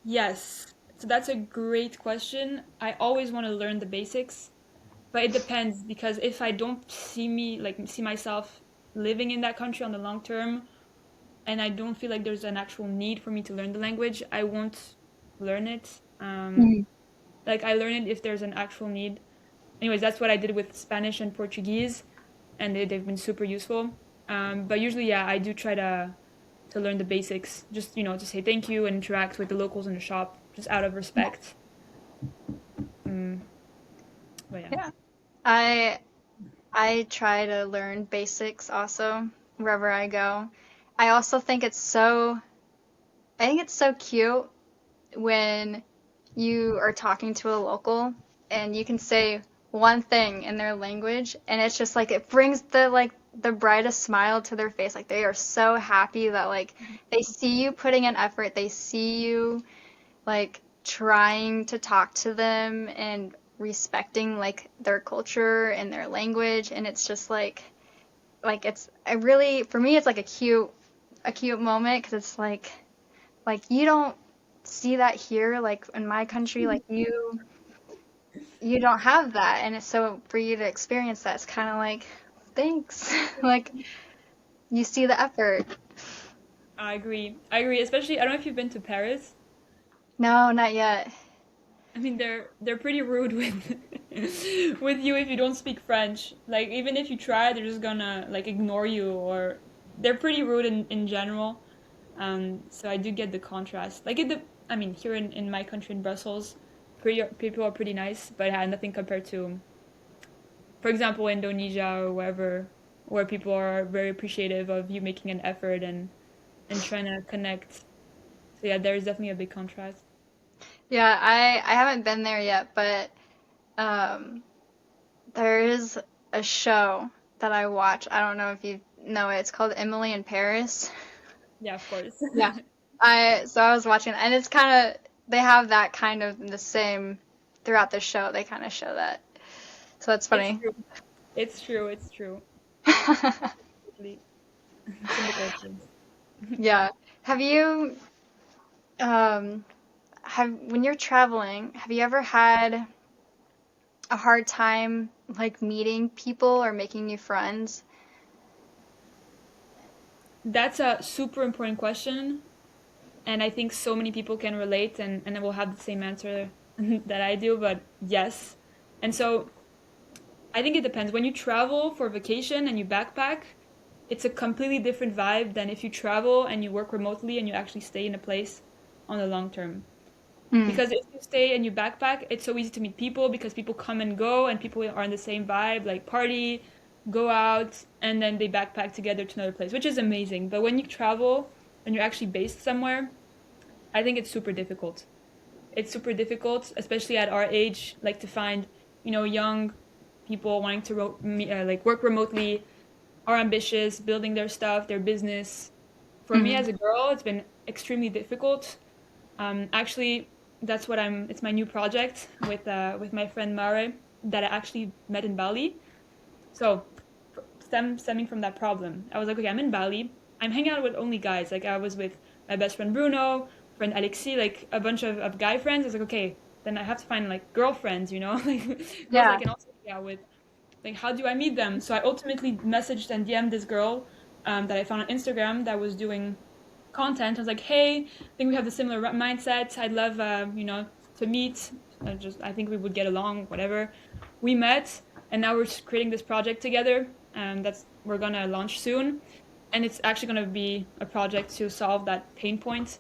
Yes, so that's a great question. I always want to learn the basics, but it depends because if I don't see myself living in that country on the long term, and I don't feel like there's an actual need for me to learn the language, I won't learn it. Mhm. Like I learn it if there's an actual need. Anyways, that's what I did with Spanish and Portuguese, and they've been super useful. But usually, yeah, I do try to learn the basics, just to say thank you and interact with the locals in the shop, just out of respect. Mm, but yeah, Yeah. I I try to learn basics also wherever I go. I also think it's so cute when you are talking to a local and you can say one thing in their language and it's just like it brings the brightest smile to their face. Like they are so happy that like they see you putting in effort. They see you like trying to talk to them and respecting like their culture and their language, and it's just like it's I really for me it's like a cute moment because it's like you don't see that here like in my country, like you don't have that, and it's so for you to experience that it's kind of like thanks. Like you see the effort. I agree. I agree. Especially, I don't know if you've been to Paris. No, not yet. I mean, they're pretty rude with with you if you don't speak French. Like even if you try, they're just gonna like ignore you, or they're pretty rude in general. So I do get the contrast. I mean, here in my country in Brussels, people are pretty nice, but nothing compared to, for example, Indonesia or wherever, where people are very appreciative of you making an effort and trying to connect. So yeah, there is definitely a big contrast. Yeah, I haven't been there yet, but um there is a show that I watch. I don't know if you know it. It's called Emily in Paris. Yeah, of course. Yeah. I was watching and it's kind of they have that kind of the same throughout the show. They kind of show that. So that's It's funny. true. It's true. It's true. Totally. Typical kids. Yeah. Have you um have when you're traveling, have you ever had a hard time like meeting people or making new friends? That's a super important question, and I think so many people can relate and will have the same answer that I do, but yes. And so I think it depends. When you travel for vacation and you backpack, it's a completely different vibe than if you travel and you work remotely and you actually stay in a place on the long term. Mm. Because if you stay and you backpack, it's so easy to meet people because people come and go and people are in the same vibe, like party, go out, and then they backpack together to another place, which is amazing. But when you travel and you're actually based somewhere, I think it's super difficult. It's super difficult, especially at our age, like to find, young people wanting to like work remotely, are ambitious, building their stuff, their business. For me Mm. as a girl, it's been extremely difficult. Actually, that's what I'm. It's my new project with my friend Mare that I actually met in Bali. So, stemming from that problem, I was like, okay, I'm in Bali. I'm hanging out with only guys. Like I was with my best friend Bruno, friend Alexi, like a bunch of guy friends. I was like, okay, then I have to find like girlfriends, like girls I Yeah. can also hang out with. Like, how do I meet them? So I ultimately messaged and DM'd this girl that I found on Instagram that was doing content. I was like, hey, I think we have the similar mindset. I'd love, to meet. I think we would get along, whatever. We met, and now we're creating this project together. That's we're gonna launch soon, and it's actually gonna be a project to solve that pain point,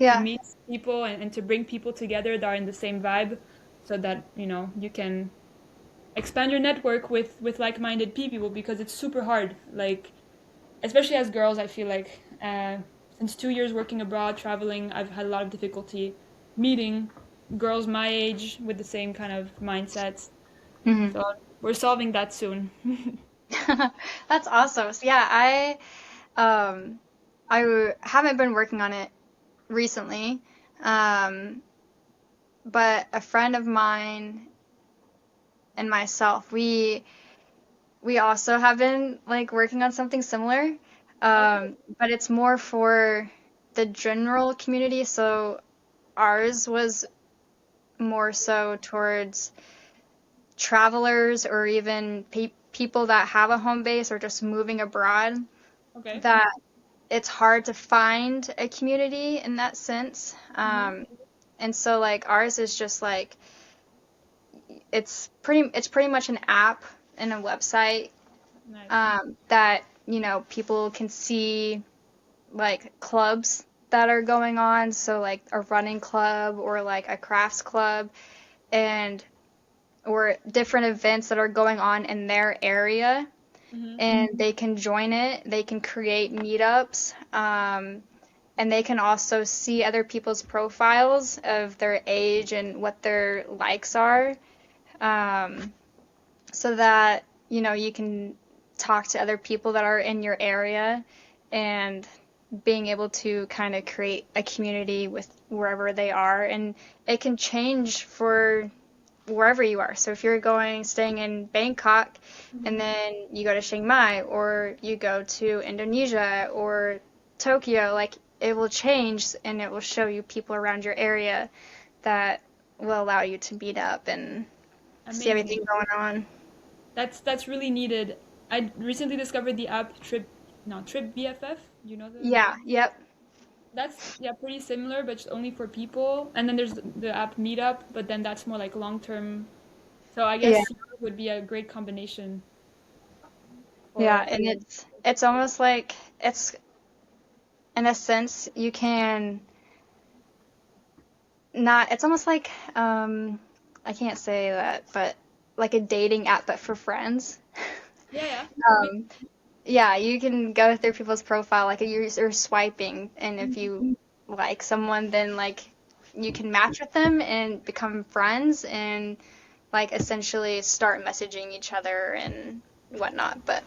to Yeah. meet people and to bring people together that are in the same vibe, so that you can expand your network with like-minded people because it's super hard. Like especially as girls, I feel like since 2 years working abroad, traveling, I've had a lot of difficulty meeting girls my age with the same kind of mindsets. Hmm. So we're solving that soon. That's awesome. So yeah, um haven't been working on it recently. Um, but a friend of mine and myself, we also have been like working on something similar. Okay. But it's more for the general community. So ours was more so towards travelers or even people that have a home base or just moving abroad, Okay. that it's hard to find a community in that sense. Hmm. And so like ours is just like it's pretty much an app and a website, Nice. that people can see like clubs that are going on, so like a running club or like a crafts club, and or different events that are going on in their area, Hmm. and they can join it. They can create meetups, and they can also see other people's profiles of their age and what their likes are, um, so that you can talk to other people that are in your area, and being able to kind of create a community with wherever they are. And it can change for wherever you are. So if you're staying in Bangkok, and Hmm. then you go to Chiang Mai, or you go to Indonesia or Tokyo, like it will change and it will show you people around your area that will allow you to meet up and see everything Amazing. going on. That's really needed. I recently discovered the app Trip BFF. You know the Yeah, yep. That's yeah, pretty similar, but just only for people. And then there's the app Meetup, but then that's more like long term. So I Yeah. guess yours would be a great combination Yeah, for and it's almost like it's in a sense you can not it's almost like I can't say that, but like a dating app but for friends. yeah, yeah. Make, Um, yeah, you can go through people's profile like you're swiping, and if Mhm. you like someone, then like you can match with them and become friends, and like essentially start messaging each other and whatnot. But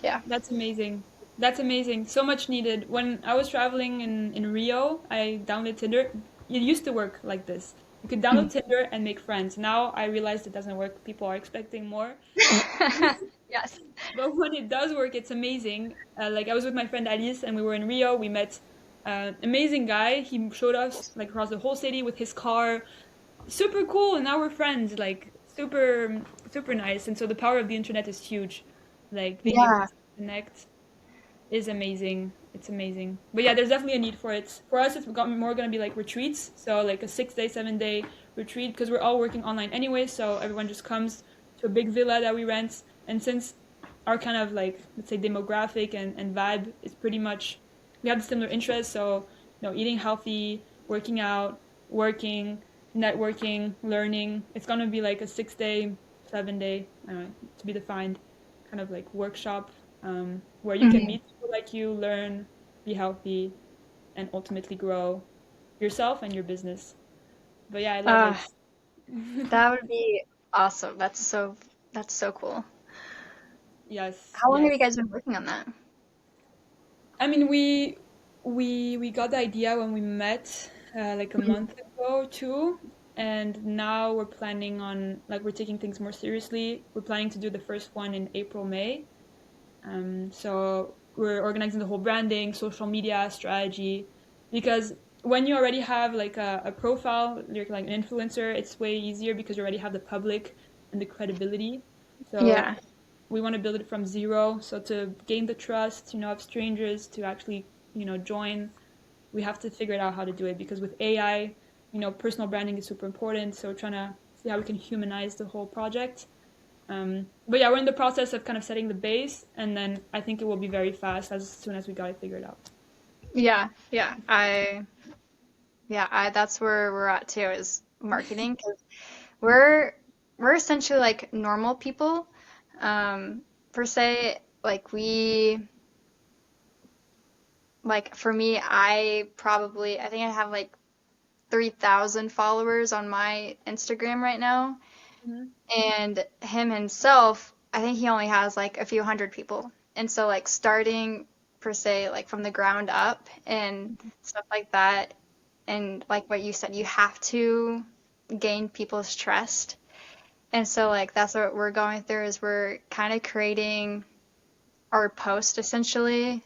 yeah. That's amazing. That's amazing. So much needed. When I was traveling in Rio, I downloaded Tinder. It used to work like this. You could download Tinder and make friends. Now I realized it doesn't work. People are expecting more. Yes. But when it does work, it's amazing. Like I was with my friend Alice, and we were in Rio. We met amazing guy. He showed us like across the whole city with his car. Super cool, and now we're friends. Like super nice. And so the power of the internet is huge. Like being able Yeah. to connect is amazing. It's amazing. But yeah, there's definitely a need for it. For us, it's more gonna be like retreats. So like a 6 day, 7 day retreat because we're all working online anyway. So everyone just comes to a big villa that we rent. And since our kind of like let's say demographic and vibe is pretty much we have similar interests. So eating healthy, working out, working, networking, learning. It's gonna be like a 6 day, 7 day, I don't know, to be defined, kind of like workshop, where you can Mhm. meet people like you, learn, be healthy, and ultimately grow yourself and your business. But yeah, I love Uh, it. that would be awesome. That's so cool. Yes, How long have yes. you guys been working on that? I mean, we got the idea when we met like a month ago or two, and now we're planning on like we're taking things more seriously. We're planning to do the first one in April, May. So we're organizing the whole branding, social media strategy, because when you already have like a profile, you're like an influencer, it's way easier because you already have the public and the credibility. So Yeah. we want to build it from zero. So to gain the trust, of strangers to actually, join, we have to figure it out how to do it because with AI, personal branding is super important. So we're trying to see how we can humanize the whole project. But yeah, we're in the process of kind of setting the base, and then I think it will be very fast as soon as we got it figured out. Yeah. Yeah. That's where we're at too, is marketing. 'Cause we're we're essentially like normal people, um, per se. Like for me, I think I have like 3,000 followers on my Instagram right now. Mm-hmm. And him himself, I think he only has like a few hundred people. And so like starting per se like from the ground up and stuff like that, and like what you said, you have to gain people's trust. And so like that's what we're going through, is we're kind of creating our post essentially,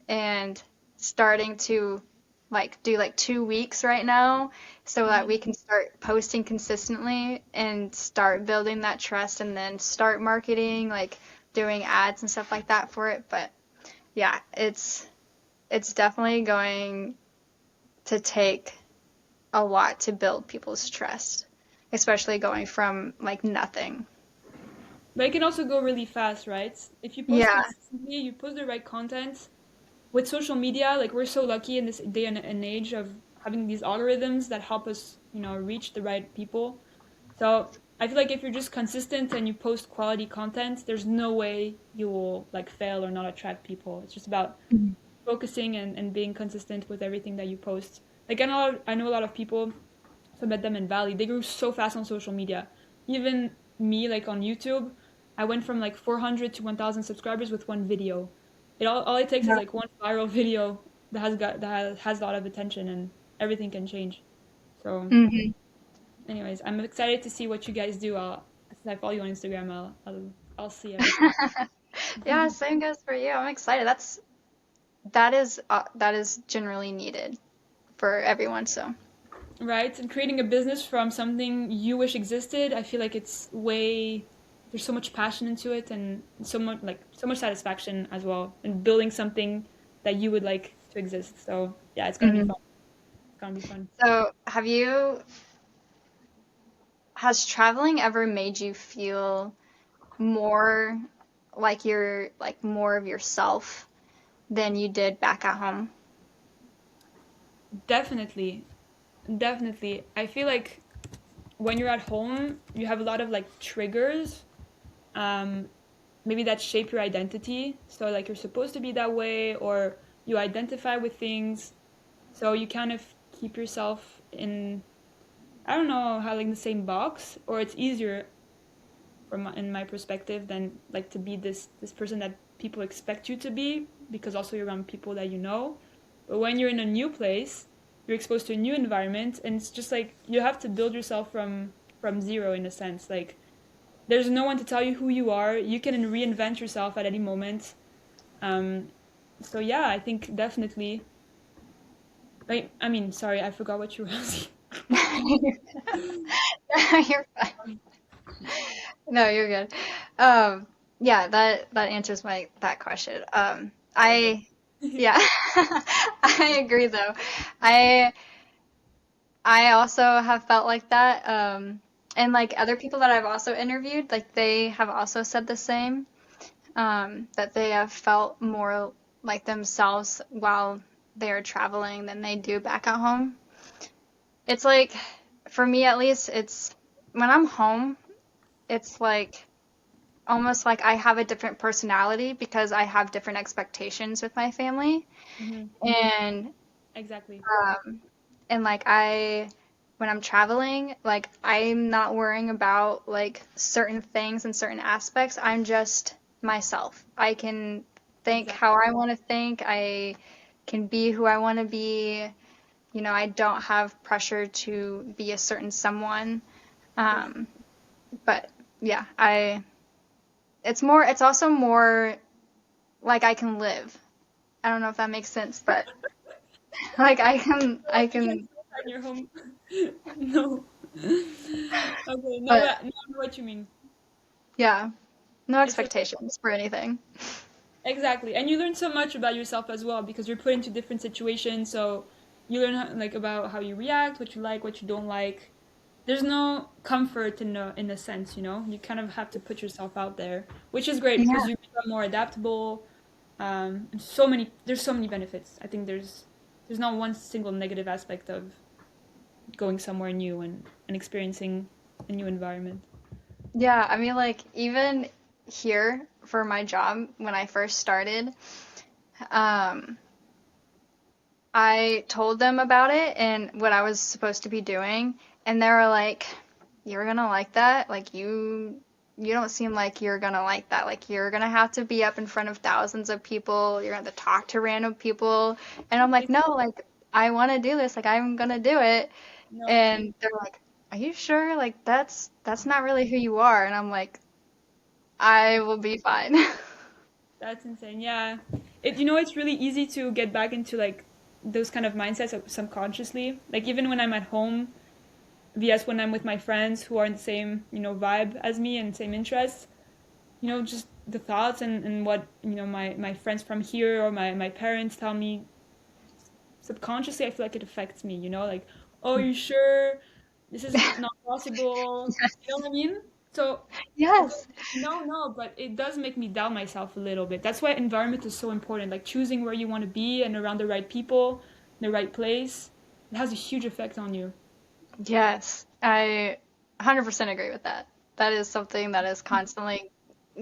and starting to like do like 2 weeks right now so that we can start posting consistently and start building that trust, and then start marketing, like doing ads and stuff like that for it. But yeah, it's definitely going to take a lot to build people's trust, especially going from like nothing. But it can also go really fast, right? If you post Yeah. consistently, you post the right content. With social media, like we're so lucky in this day and age of having these algorithms that help us, reach the right people. So I feel like if you're just consistent and you post quality content, there's no way you will like fail or not attract people. It's just about focusing and being consistent with everything that you post. Like I know a lot of people, so I met them in Valley. They grew so fast on social media. Even me, like on YouTube, I went from like 400 to 1,000 subscribers with one video. All it takes is Yeah. like one viral video that has a lot of attention, and everything can change. So, Hmm. anyways, I'm excited to see what you guys do. Since I follow you on Instagram, I'll see everything. Yeah, same goes for you. I'm excited. That is generally needed for everyone. So Right? And creating a business from something you wish existed, I feel like it's way there's so much passion into it and so much satisfaction as well in building something that you would like to exist. So yeah, it's gonna be Mhm. fun. It's gonna be fun. So has traveling ever made you feel more like you're like more of yourself than you did back at home? Definitely. Definitely. I feel like when you're at home, you have a lot of like triggers, um, maybe that shape your identity. So like you're supposed to be that way, or you identify with things. So you kind of keep yourself in, I don't know, how like the same box, or it's easier in my perspective than like to be this person that people expect you to be because also you're around people that you know. But when you're in a new place, you're exposed to a new environment, and it's just like you have to build yourself from zero in a sense. Like there's no one to tell you who you are. You can reinvent yourself at any moment. Um, so yeah, I think definitely. I mean, sorry, I forgot what you were asking. You're fine. No, you're good. Um, yeah, that answers my that question. Very good. Yeah, I agree though. I I also have felt like that. And like other people that I've also interviewed, like they have also said the same. That they have felt more like themselves while they are traveling than they do back at home. it's like, for me at least, it's when I'm home, it's like almost like I have a different personality because I have different expectations with my family. Hmm. And Exactly. um and like when I'm traveling, like I'm not worrying about like certain things and certain aspects. I'm just myself. I can think Exactly. how I want to think. I can be who I want to be. I don't have pressure to be a certain someone. For sure. Um, but yeah, it's also more like I can live. I don't know if that makes sense, but like I Like you can't can, stay inside your home. No. Okay, no, but no, I know what you mean. yeah, no It's just like expectations for anything. exactly, and you learn so much about yourself as well because you're put into different situations. So you learn like about how you react, what you like, what you don't like. There's no comfort in a sense, you know. You kind of have to put yourself out there, which is great Yeah. because you become more adaptable. And there's so many benefits. I think there's not one single negative aspect of going somewhere new and experiencing a new environment. Yeah, I mean, like, even here for my job, when I first started, um, I told them about it and what I was supposed to be doing, and they were like, "You're gonna like that? Like, you don't seem like you're gonna like that. Like, you're gonna have to be up in front of thousands of people. You're gonna have to talk to random people." And I'm like, "No, like, I want to do this. Like, I'm gonna do it." No way. And they're like, "Are you sure? Like, that's not really who you are." And I'm like, I will be fine. That's insane. Yeah. It's really easy to get back into like those kind of mindsets subconsciously. Like even when I'm at home, vs when I'm with my friends who are in the same, vibe as me and same interests, just the thoughts and what, my friends from here or my parents tell me subconsciously, I feel like it affects me, like, oh, you sure this is not possible? You know what I mean? So it's like, Yes. no, no, but it does make me doubt myself a little bit. That's why environment is so important. Like choosing where you want to be and around the right people, the right place, it has a huge effect on you. Yes. I 100% agree with that. That is something that is constantly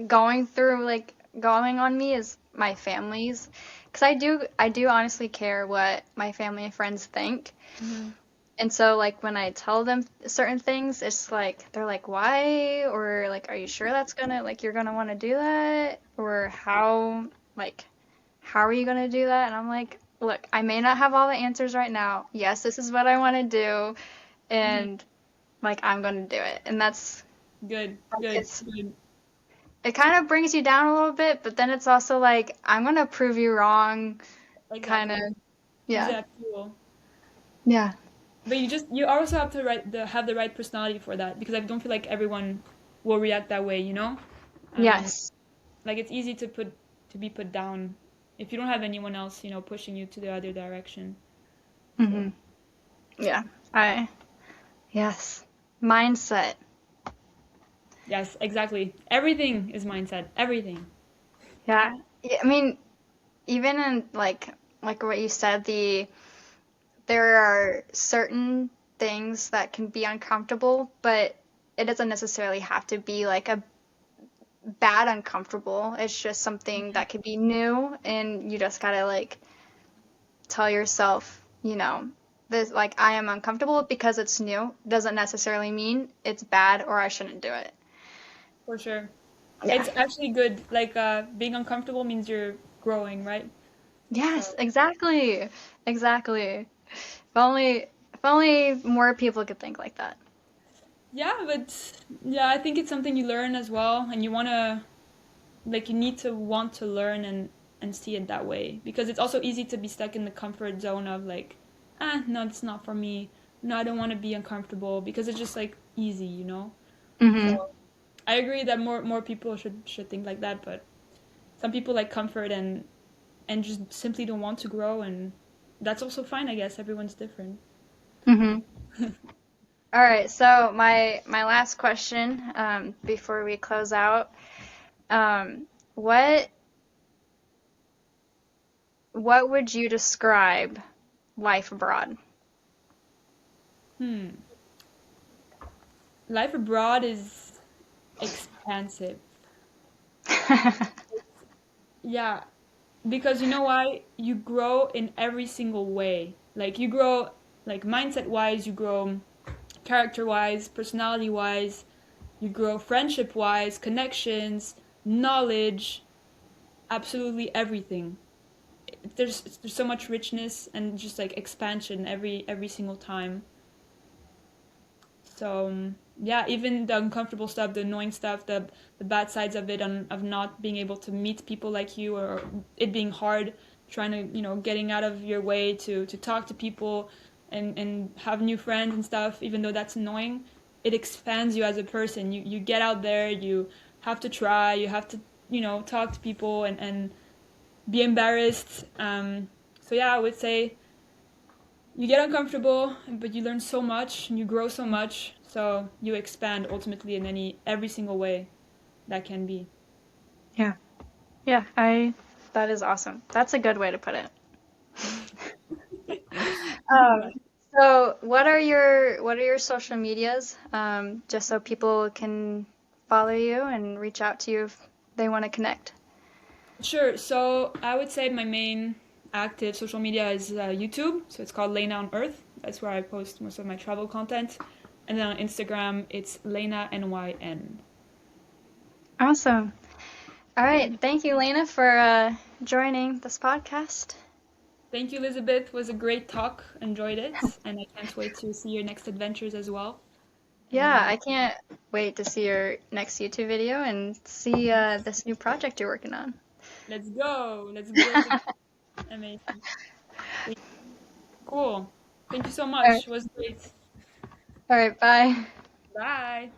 going through, like, going on me is my family's. Because I do honestly care what my family and friends think. Hmm. And so, like, when I tell them certain things, it's like, they're like, why? Or, like, are you sure like, you're gonna want to do that? Or like, how are you gonna do that? And I'm like, look, I may not have all the answers right now. Yes, this is what I want to do, Hmm. and like I'm gonna do it. And that's Good, like good, it's good. it kind of brings you down a little bit, but then it's also like I'm gonna prove you wrong, kind of. Exactly. Use Yeah. that fuel. Yeah. But you also have to have the right personality for that because I don't feel like everyone will react that way, you know? Um, Yes. like it's easy to be put down if you don't have anyone else, pushing you to the other direction. So Hmm. Yeah. I yes. Mindset. yes, exactly. Everything is mindset. Everything. Yeah. Yeah, I mean, even in like what you said, there are certain things that can be uncomfortable, but it doesn't necessarily have to be like a bad uncomfortable. It's just something that could be new, and you just gotta like tell yourself, this like I am uncomfortable because it's new. Doesn't necessarily mean it's bad or I shouldn't do it. For sure. Yeah. It's actually good. Like being uncomfortable means you're growing, right? Yes, So exactly. Exactly. If only more people could think like that. yeah, but yeah, I think it's something you learn as well, and you wanna like you need to want to learn and see it that way because it's also easy to be stuck in the comfort zone of like, ah, no, it's not for me. No, I don't want to be uncomfortable because it's just like easy, you know. So Hmm. I agree that more people should think like that, but some people like comfort and just simply don't want to grow, and that's also fine, I guess. Everyone's different. Hmm. All right, so my last question, before we close out, um, what what would you describe life abroad? Hmm. Life abroad is expansive. Yeah, because you know why? You grow in every single way. Like you grow like mindset wise, you grow character wise, personality wise, you grow friendship wise, connections, knowledge, absolutely everything. There's so much richness and just like expansion every single time. So yeah, even the uncomfortable stuff, the annoying stuff, the bad sides of it, of not being able to meet people like you, or it being hard, trying to getting out of your way to talk to people and have new friends and stuff. Even though that's annoying, it expands you as a person. You get out there, you have to try, you have to talk to people and be embarrassed. So yeah, I would say you get uncomfortable, but you learn so much and you grow so much, so you expand ultimately in every single way that can be. Yeah. Yeah, that is awesome. That's a good way to put it. Um, so what are your social medias? Just so people can follow you and reach out to you if they want to connect. Sure. So I would say my main active social media is YouTube. So it's called Lena on Earth. That's where I post most of my travel content. And then on Instagram, it's Lena NYN. Awesome. All right. Thank you, Lena, for joining this podcast. Thank you, Elizabeth. It was a great talk. Enjoyed it, and I can't wait to see your next adventures as well. Yeah, And I can't wait to see your next YouTube video and see this new project you're working on. let's go. Let's grow together. Amazing. Cool. Thank you so All right. much. It was great. All right. Bye. Bye.